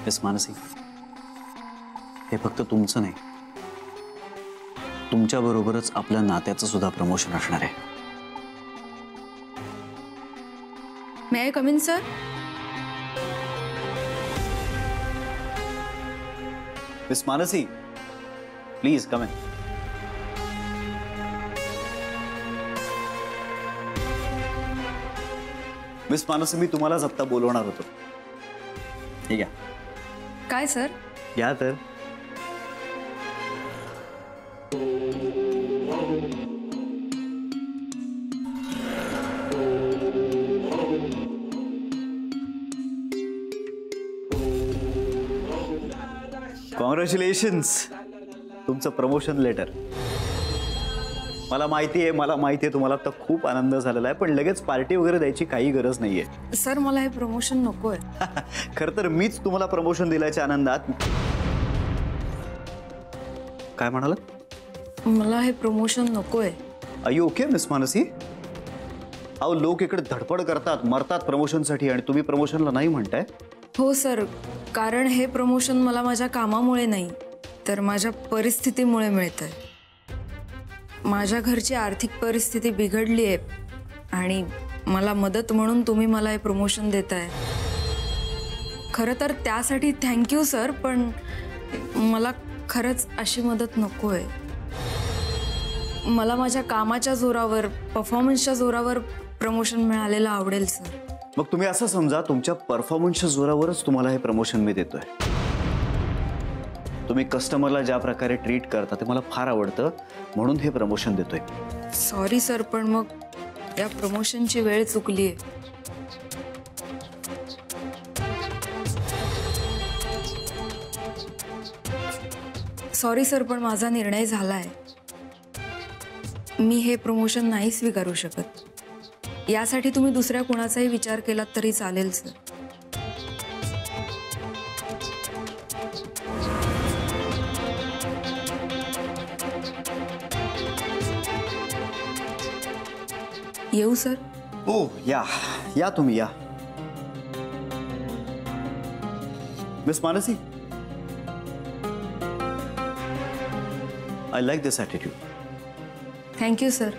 Miss Mansi, हे फक्त तुमचं नाही, तुमच्या बरोबरच आपल्या नात्याचं सुद्धा प्रमोशन असणार आहे. May I come in sir? Miss Mansi, please come in. Miss Mansi, मी तुम्हालाच आत्ता बोलवणार होतो. हे घ्या. काय सर? घ्या तर. कॉंग्रॅच्युलेशन्स, तुमचं प्रमोशन लेटर. मला माहिती आहे तुम्हाला आता खूप आनंद झालेला आहे, पण लगेच पार्टी वगैरे द्यायची काही गरज नाहीये. सर मला हे प्रमोशन नकोय. खरं तर मीच तुम्हाला प्रमोशन दिल्याच्या आनंदात. काय म्हणालात? मला हे प्रमोशन नकोय. Are you okay miss Mansi? अहो, लोक इकडे धडपड करतात, मरतात प्रमोशनसाठी, आणि तुम्ही प्रमोशनला नाही म्हणताय? हो सर, कारण हे प्रमोशन मला माझ्या कामामुळे नाही तर माझ्या परिस्थितीमुळे मिळतंय. माझ्या घरची आर्थिक परिस्थिती बिघडली आहे आणि मला मदत म्हणून तुम्ही मला हे प्रमोशन देताय. खरं तर त्यासाठी थँक्यू सर, पण मला खरंच अशी मदत नको आहे. मला माझ्या कामाच्या जोरावर, परफॉर्मन्सच्या जोरावर प्रमोशन मिळालेलं आवडेल सर. मग तुम्ही असं समजा, तुमच्या परफॉर्मन्सच्या जोरावरच तुम्हाला हे प्रमोशन मी देतोय. तुम्ही कस्टमरला ज्या प्रकारे ट्रीट करता ते मला फार आवडतं, म्हणून हे प्रमोशन देतोय. सॉरी सर, पण मग या प्रमोशनची वेळ चुकली आहे. सॉरी सर, पण माझा निर्णय झाला आहे. मी हे प्रमोशन नाही स्वीकारू शकत. यासाठी तुम्ही दुसऱ्या कोणाचाही विचार केलात तरी चालेल सर. येऊ सर? ओ या या, तुम्ही या. Miss Mansi, I like this attitude. Thank you sir.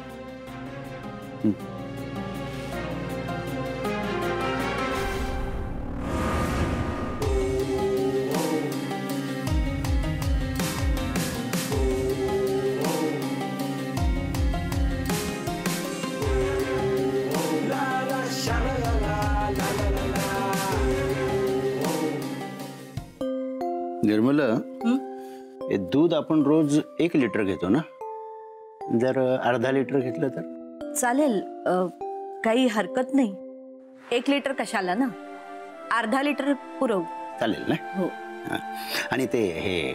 Nirmala, हे दूध आपण रोज 1 लिटर घेतो ना? जर अर्धा लिटर घेतलं तर चालेल, काही हरकत नाही. 1 लिटर कशाला ना, अर्धा लिटर पुरव. चालेल ना? हो. आणि ते हे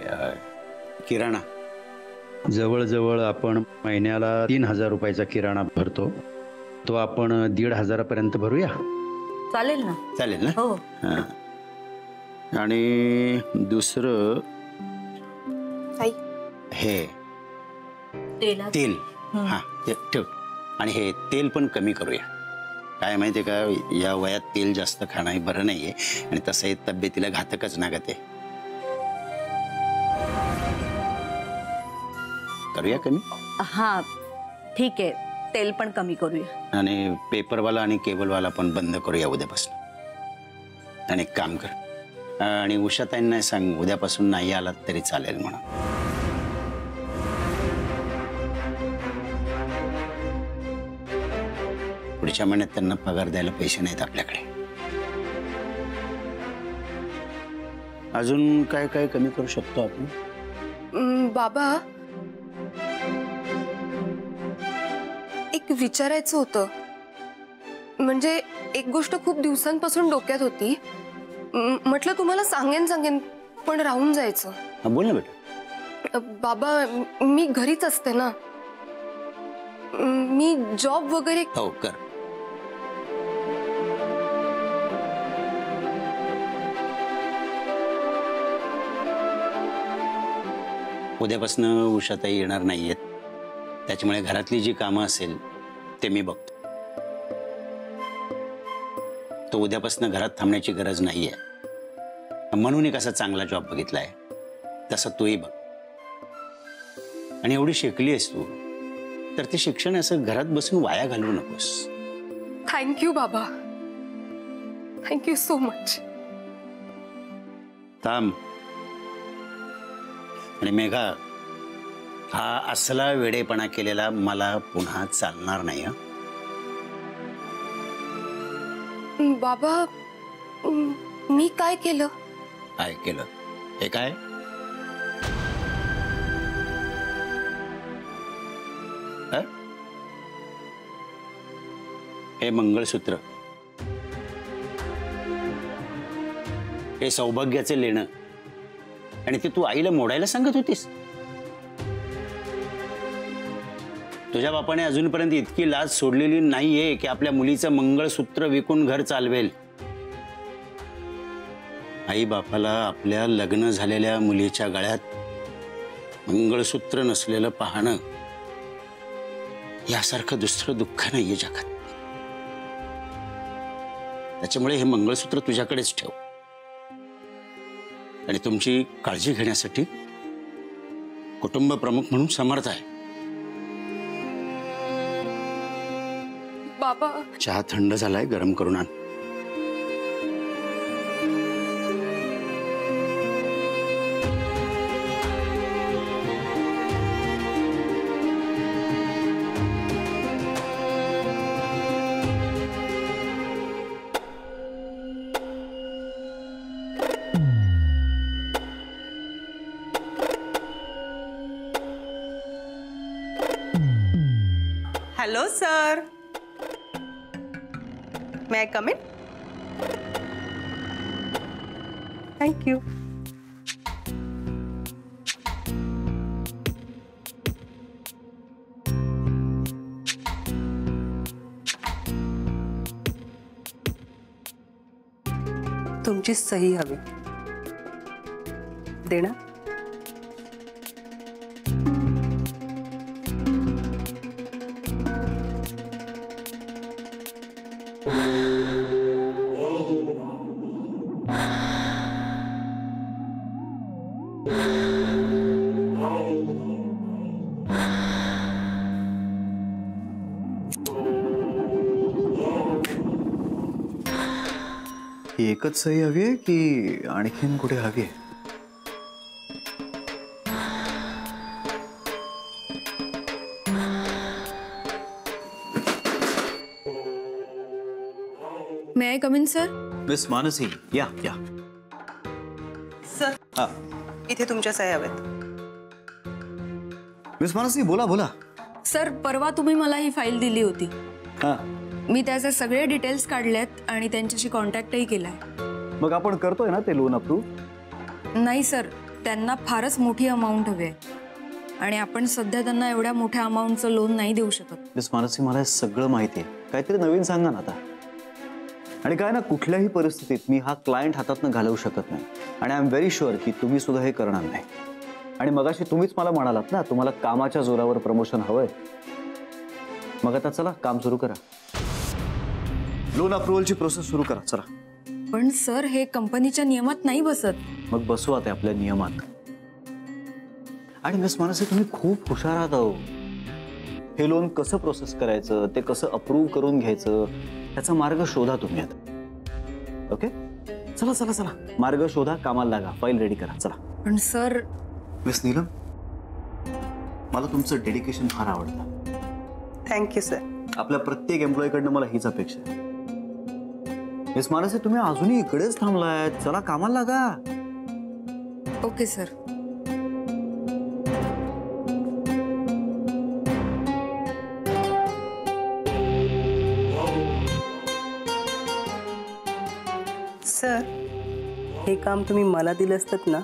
किराणा, जवळजवळ आपण महिन्याला 3000 रुपयाचा किराणा भरतो, तो आपण 1500 पर्यंत भरूया. चालेल ना? चालेल ना? हो. आणि दुसरं हे तेल, हा ते ठेव. आणि हे तेल पण कमी करूया. काय माहितीये का, या वयात तेल जास्त खाणं बरं नाहीये, आणि तसंही तब्येतीला घातकच ना ग ते. करूया कमी? हा ठीक आहे, तेल पण कमी करूया. आणि पेपरवाला आणि केबलवाला पण बंद करूया उद्यापासून. आणि एक काम कर, आणि उषाताईंना सांग उद्यापासून नाही आलात तरी चालेल म्हणून. पुढच्या महिन्यात त्यांना पगार द्यायला पैसे नाहीत आपल्याकडे. अजून काय काय कमी करू शकतो आपण? बाबा, एक विचारायचं होतं. म्हणजे एक गोष्ट खूप दिवसांपासून डोक्यात होती. म्हटलं तुम्हाला सांगेन पण राहून जायचं. बोल ना बेटा. बाबा, मी घरीच असते ना. मी जॉब वगैरे. हो कर. उद्यापासून उषाताई येणार नाहीयेत, त्याच्यामुळे घरातली जी कामं असेल ते मी बघतो. तो उद्यापासून घरात थांबण्याची गरज नाहीये. म्हणून एक असा चांगला जॉब बघितलाय, तसं तूही बघ. आणि एवढी शिकली आहेस तू, तर ते शिक्षण असं घरात बसून वाया घालवू नकोस. थँक्यू बाबा, थँक्यू सो मच. थांब. आणि मेघा, हा असला वेडेपणा केलेला मला पुन्हा चालणार नाही. बाबा, मी काय केलं? काय केलं? हे काय? हे मंगळसूत्र, हे सौभाग्याचे लेणं, आणि ते तू आईला मोडायला सांगत होतीस. तुझ्या बापाने अजूनपर्यंत इतकी लाज सोडलेली नाहीये की आपल्या मुलीचं मंगळसूत्र विकून घर चालवेल. आई बापाला आपल्या लग्न झालेल्या मुलीच्या गळ्यात मंगळसूत्र नसलेलं पाहणं यासारखं दुसरं दुःख नाहीये जगात. त्याच्यामुळे हे मंगळसूत्र तुझ्याकडेच ठेव आणि तुमची काळजी घेण्यासाठी कुटुंब प्रमुख म्हणून समर्थ आहे. बाबा, चहा थंड झालाय, गरम करून आण. Hello, sir. May I come in? Thank you. तुमची सही हवी. देणार? ही एकच सही हवी आहे की आणखीन कुठे हवी आहे? May I come in sir? Miss Mansi, या या. सर, हा, इथे तुमच्या सह्या हव्यात. मिस मानसी, बोला बोला. सर, परवा तुम्ही मला ही फाईल दिली होती. हा, मी त्याचे सगळे डिटेल्स काढलेत आणि त्यांच्याशी कॉन्टॅक्टही केलाय. मग आपण करतोय ना ते लोन अप्रूव्ह? नाही सर, त्यांना फारच मोठी अमाऊंट हवी आहे आणि आपण सध्या त्यांना एवढ्या मोठ्या अमाऊंटचं लोन नाही देऊ शकत. मिस मानसी, मला हे सगळं माहिती आहे. काहीतरी नवीन सांगा ना आता. आणि काय ना, कुठल्याही परिस्थितीत मी हा क्लायंट हातातनं घालवू शकत नाही आणि आय एम व्हेरी शुअर की तुम्ही सुद्धा हे करणार नाही. आणि मगाशी तुम्हीच मला म्हणालात ना, तुम्हाला कामाच्या जोरावर प्रमोशन हवंय. मग आता चला, काम सुरू करा. लोन अप्रुव्हलची प्रोसेस सुरू करा, चला. पण सर, हे कंपनीच्या नियमात नाही बसत. मग बसू आता आपल्या नियमात. आणि मिस मानसी, तुम्ही खूप हुशार आहात अहो. हे लोन कसं प्रोसेस करायचं, ते कसं अप्रूव्ह करून घ्यायचं, त्याचा मार्ग शोधा तुम्ही आता. ओके, चला चला चला, मार्ग शोधा, कामाला लागा, फाईल रेडी करा, चला. पण सर, मिस नीलम, मला तुमचं डेडिकेशन फार आवडतं. Thank you sir. आपल्या प्रत्येक एम्प्लॉईकडनं मला हीच अपेक्षा आहे. मिस मानसी, तुम्ही अजूनही इकडेच थांबलाय, चला कामाला लागा. Okay sir. सर, हे काम तुम्ही मला दिलं असतं ना,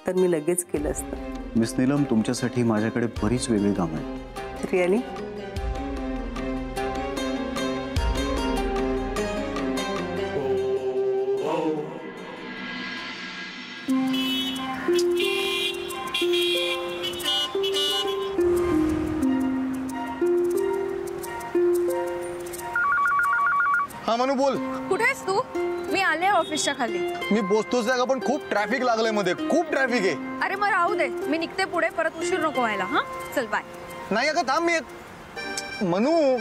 तर मी लगेच केलं असतं. मिस नीलम, तुमच्यासाठी माझ्याकडे बरीच वेगळी कामं आहेत. रिअली? हा मनू, बोल. कुठे आहेस तू? मी आले ऑफिसच्या खाली. मी पोचतोच जागा, पण खूप ट्रॅफिक लागलंय मध्ये, खूप ट्रॅफिक आहे. अरे मग राहू दे, मी निघते पुढे, परत उशीर नको व्हायला. हा चल बाय. नाही अगं थांब, मी मनू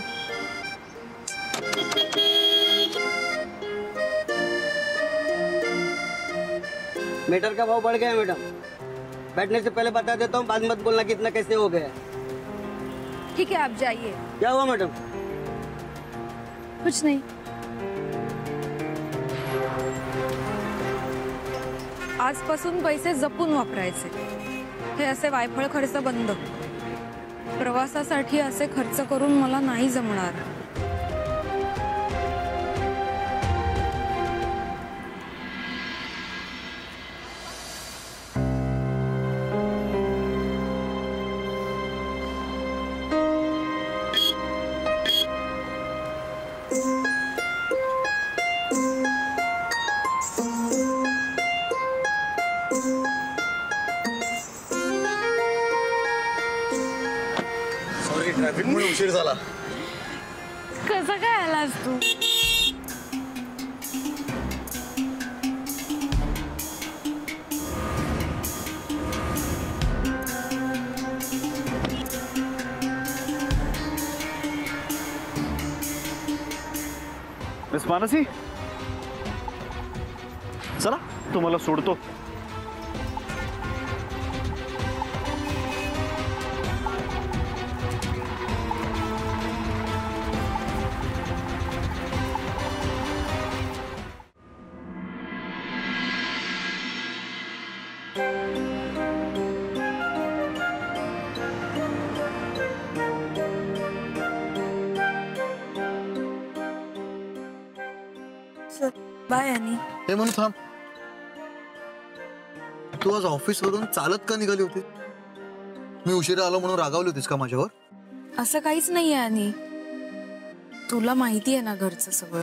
मीटर का भाव बढ़ गया है मैडम. बैठने से पहले बता देता हूँ, बाद मत बोलना कितना कैसे हो गया. ठीक है आप जाइए. क्या हुआ मैडम? कुछ नहीं. आजपासून पैसे जपून वापरायचे. हे असे वायफळ खर्च बंद. प्रवासासाठी असे खर्च करून मला नाही जमणार. सॉरी, ट्रॅफिकमुळे उशीर झाला. कसं काय आलास तू? मिस मानसी, चला तुम्हाला सोडतो. बाय आणि हे म्हणून थांब, तू आज ऑफिस वरून चालत का निघाली होती? मी उशिरा आलो म्हणून रागावली होतीस का माझ्यावर? असं काहीच नाहीये आणि तुला माहिती आहे ना घरचं सगळं,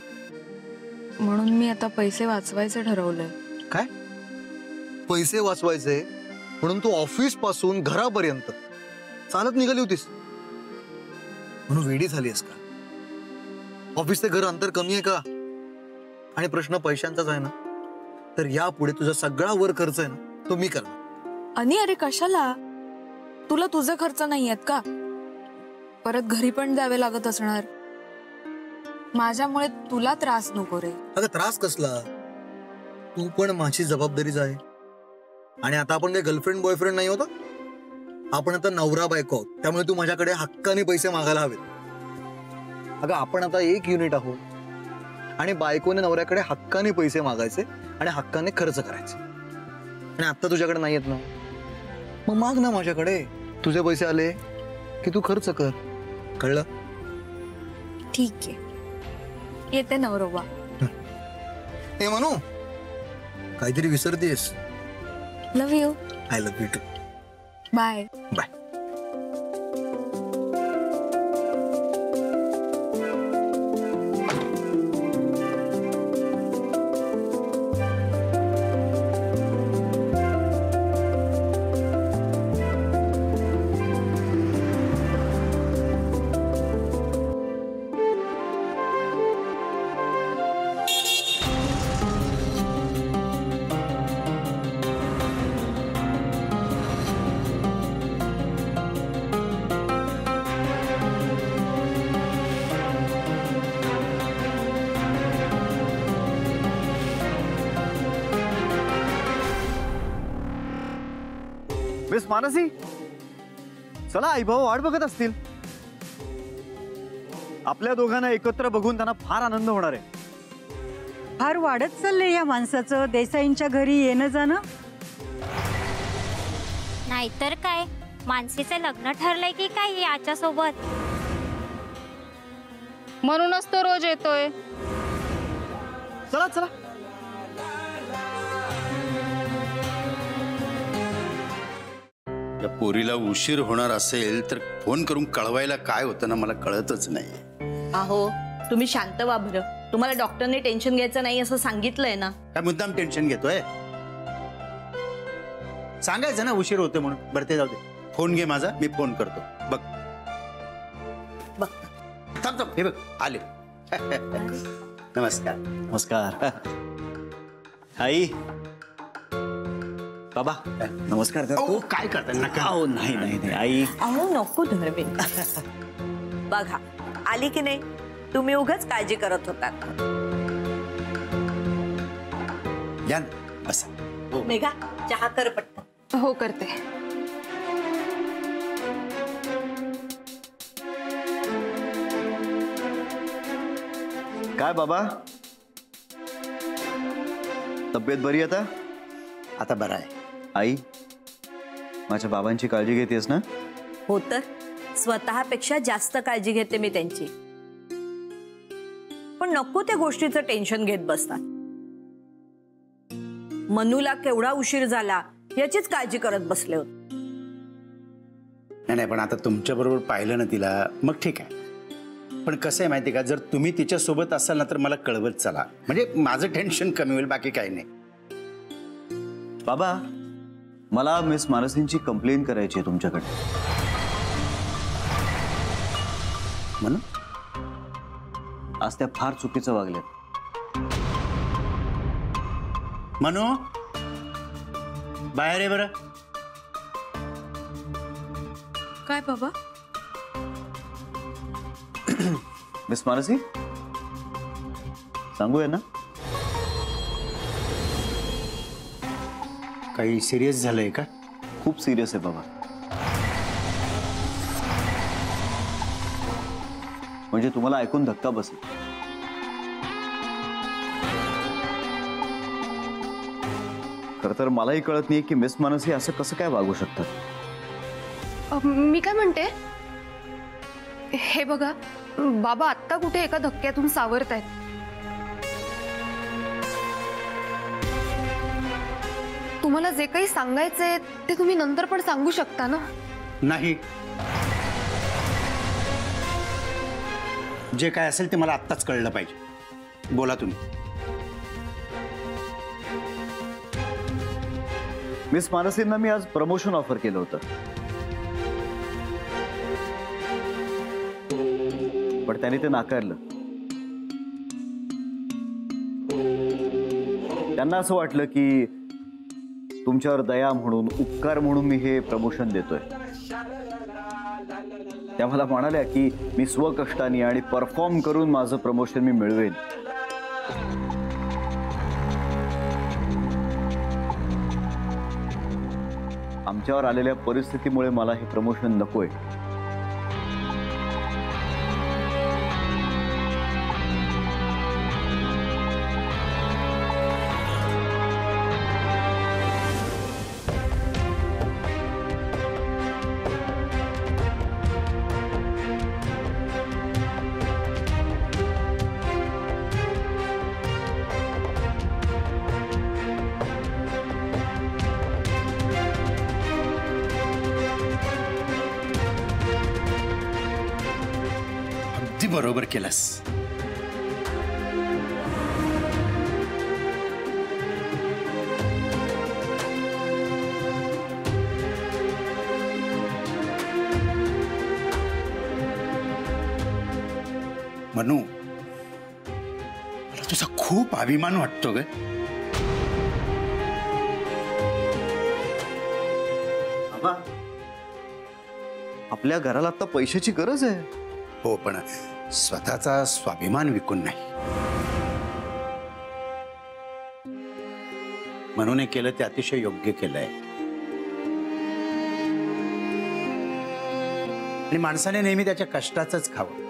म्हणून मी आता पैसे वाचवायचे ठरवलंय. काय पैसे वाचवायचे म्हणून तू ऑफिस पासून घरापर्यंत चालत निघाली होतीस? म्हणून वेडी झालीस का? ऑफिस ते घर अंतर कमी आहे का? आणि प्रश्न पैशांचाच आहे ना, तर यापुढे तुझा सगळा वर खर्च आहे ना तो मी करणार. आणि अरे कशाला? तुला तुझे खर्च नाही आहेत का? परत घरी पण द्यावे लागत असणार. माझ्यामुळे तुला त्रास नको रे. अगं त्रास कसला? तू पण माझी जबाबदारीच आहे. आणि आता आपण काही गर्लफ्रेंड बॉयफ्रेंड नाही होता, आपण आता नवरा बायको आहोत. त्यामुळे तू माझ्याकडे हक्काने पैसे मागायला हवेत. अगं आपण आता एक युनिट आहोत आणि बायकोने नवऱ्याकडे हक्काने पैसे मागायचे आणि हक्काने खर्च करायचे. आणि आता तुझ्याकडे नाही येत ना, मग माग ना माझ्याकडे. तुझे पैसे आले की तू खर्च कर. कळलं? ठीक आहे, येते नवरोबा. हे म्हणू, काहीतरी विसरतेस. Love you. I love you too. Bye. Bye. Miss Mansi, चला आई भाऊ वाट बघत असतील. आपल्या दोघांना एकत्र बघून त्यांना फार आनंद होणार आहे. फार वाढत चाललंय या माणसाचं देसाईंच्या घरी येणं जाणं. नाहीतर काय, मानसीचं लग्न ठरलंय की काय याच्या सोबत? म्हणूनच तो रोज येतोय. चला चला. या पोरीला उशीर होणार असेल तर फोन करून कळवायला काय होतं ना, मला कळतच नाही. अहो तुम्ही शांत व्हा बरं. तुम्हाला डॉक्टरने टेन्शन घ्यायचं नाही असं सांगितलंय ना. काय मुद्दाम टेन्शन घेतोय? सांगायचं ना उशीर होते म्हणून. बरं ते जाऊ दे, फोन घे माझा, मी फोन करतो. बघ बघ थांब थांब, हे बघ आले. नमस्कार. नमस्कार. आई बाबा नमस्कार करतो. काय करताय नका. अहो नाही नाही नाही आई. अहो नको धरवे. बघा आली की नाही, तुम्ही उगाच काळजी करत होतात. या ना, बसा. मेघा चहा कर पटकन. हो करते. काय बाबा तब्येत बरी आता? आता बरं आहे. आई माझ्या बाबांची काळजी घेतेस ना? हो तर स्वतःपेक्षा जास्त काळजी घेते मी त्यांची. पण नको त्या गोष्टीचं टेन्शन घेत बसतात. मनूला केवढा उशीर झाला याचीच काळजी करत बसले होते. नाही पण आता तुमच्या बरोबर पाहिलं ना तिला मग ठीक आहे. पण कसं आहे माहिती का, जर तुम्ही तिच्या सोबत असाल ना तर मला कळवत चला, म्हणजे माझं टेन्शन कमी होईल, बाकी काही नाही. बाबा मला मिस मानसींची कंप्लेन करायची आहे तुमच्याकडे. म्हणून आज त्या फार चुकीचं वागल्या. मनू बाहेर आहे बरं. काय बाबा? मिस मानसी सांगूया ना? काही सिरियस झालंय का? खूप सिरियस आहे बाबा. म्हणजे तुम्हाला ऐकून धक्का बसेल. खरं तर मलाही कळत नाही की मिस मानसी असं कसं काय वागू शकतात. मी काय म्हणते, हे बघा बाबा आत्ता कुठे एका धक्क्यातून सावरतायत. तुम्हाला जे काही सांगायचंय ते तुम्ही नंतर पण सांगू शकता ना? नाही, जे काय असेल ते मला आत्ताच कळलं पाहिजे. बोला तुम्ही. मिस मानसींना मी आज प्रमोशन ऑफर केलं होतं, पण त्यांनी ते नाकारलं. त्यांना असं वाटलं की तुमच्यावर दया म्हणून, उपकार म्हणून मी हे प्रमोशन देतोय. त्या मला म्हणाल्या की मी स्वकष्टाने आणि परफॉर्म करून माझं प्रमोशन मी मिळवेन. आमच्यावर आलेल्या परिस्थितीमुळे मला हे प्रमोशन नकोय. अगदी बरोबर केलंस. मनू मला तुझा खूप अभिमान वाटतो ग. बाबा आपल्या घराला आता पैशाची गरज आहे. हो पण स्वतःचा स्वाभिमान विकून नाही. म्हणून हे केलं ते अतिशय योग्य केलंय. आणि माणसाने नेहमी त्याच्या कष्टाचंच खावं.